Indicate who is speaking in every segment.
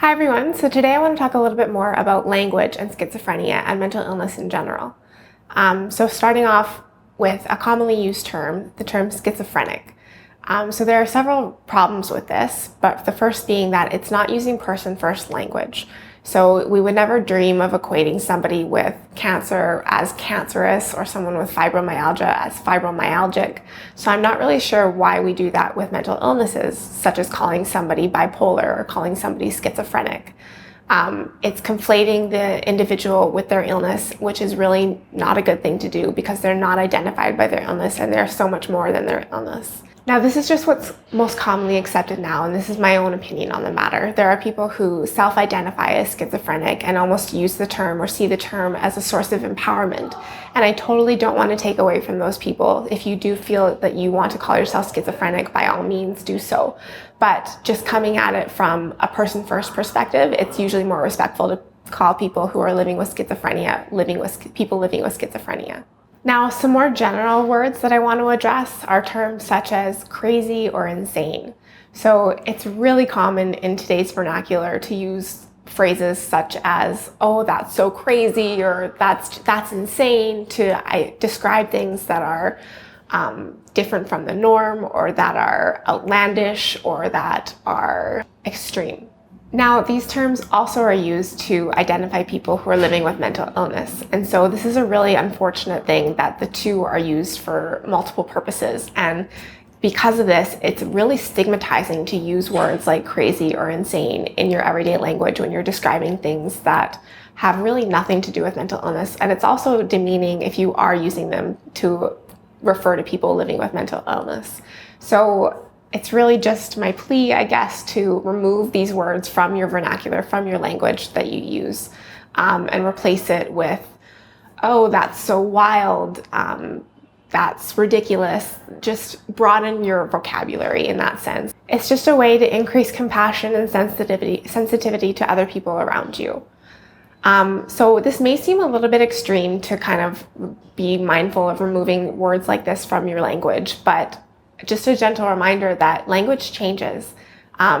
Speaker 1: Hi everyone, so today I want to talk a little bit more about language and schizophrenia and mental illness in general. So starting off with a commonly used term, the term schizophrenic. So there are several problems with this, but the first being that it's not using person-first language. So we would never dream of equating somebody with cancer as cancerous or someone with fibromyalgia as fibromyalgic. So I'm not really sure why we do that with mental illnesses, such as calling somebody bipolar or calling somebody schizophrenic. It's conflating the individual with their illness, which is really not a good thing to do because they're not identified by their illness and they're so much more than their illness. Now, this is just what's most commonly accepted now, and this is my own opinion on the matter. There are people who self-identify as schizophrenic and almost use the term or see the term as a source of empowerment. And I totally don't want to take away from those people. If you do feel that you want to call yourself schizophrenic, by all means do so. But just coming at it from a person-first perspective, it's usually more respectful to call people who are living with schizophrenia, people living with schizophrenia. Now, some more general words that I want to address are terms such as crazy or insane. So it's really common in today's vernacular to use phrases such as, oh, that's so crazy, or that's insane, to describe things that are different from the norm, or that are outlandish, or that are extreme. Now, these terms also are used to identify people who are living with mental illness. And so this is a really unfortunate thing that the two are used for multiple purposes. And because of this, it's really stigmatizing to use words like crazy or insane in your everyday language when you're describing things that have really nothing to do with mental illness. And it's also demeaning if you are using them to refer to people living with mental illness. So it's really just my plea, I guess, to remove these words from your vernacular, from your language that you use, and replace it with, oh, that's so wild, that's ridiculous. Just broaden your vocabulary in that sense. It's just a way to increase compassion and sensitivity to other people around you. So this may seem a little bit extreme to kind of be mindful of removing words like this from your language, but just a gentle reminder that language changes.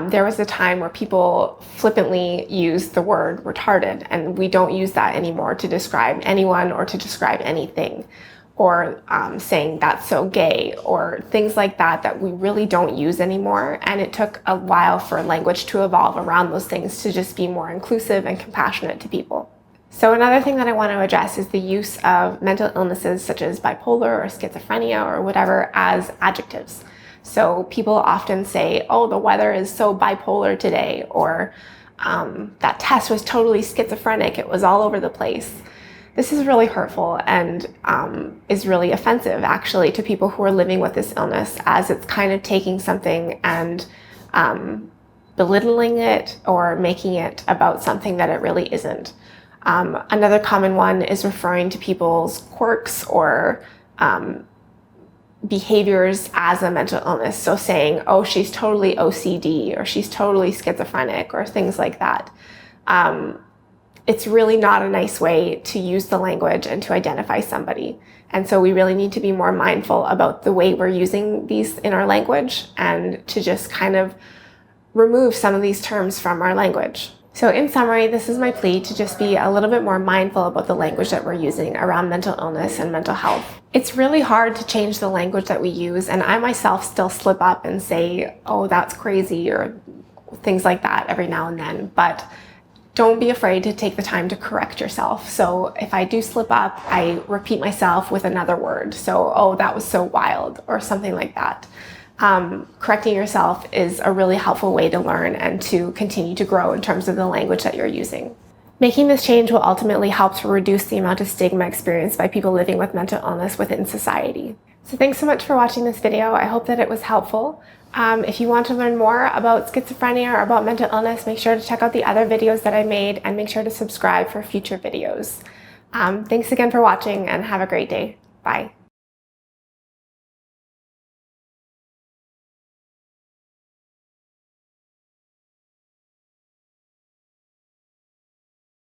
Speaker 1: There was a time where people flippantly used the word retarded, and we don't use that anymore to describe anyone or to describe anything, or saying that's so gay, or things like that that we really don't use anymore. And it took a while for language to evolve around those things to just be more inclusive and compassionate to people. So another thing that I want to address is the use of mental illnesses such as bipolar or schizophrenia or whatever as adjectives. So people often say, oh, the weather is so bipolar today, or that test was totally schizophrenic, it was all over the place. This is really hurtful and is really offensive actually to people who are living with this illness, as it's kind of taking something and belittling it or making it about something that it really isn't. Another common one is referring to people's quirks or behaviors as a mental illness. So saying, oh, she's totally OCD, or she's totally schizophrenic, or things like that. It's really not a nice way to use the language and to identify somebody. And so we really need to be more mindful about the way we're using these in our language, and to just kind of remove some of these terms from our language. So in summary, this is my plea to just be a little bit more mindful about the language that we're using around mental illness and mental health. It's really hard to change the language that we use, and I myself still slip up and say, oh, that's crazy, or things like that every now and then. But don't be afraid to take the time to correct yourself. So if I do slip up, I repeat myself with another word. So, oh, that was so wild, or something like that. Correcting yourself is a really helpful way to learn and to continue to grow in terms of the language that you're using. Making this change will ultimately help to reduce the amount of stigma experienced by people living with mental illness within society. So thanks so much for watching this video. I hope that it was helpful. If you want to learn more about schizophrenia or about mental illness, make sure to check out the other videos that I made, and make sure to subscribe for future videos. Thanks again for watching, and have a great day. Bye.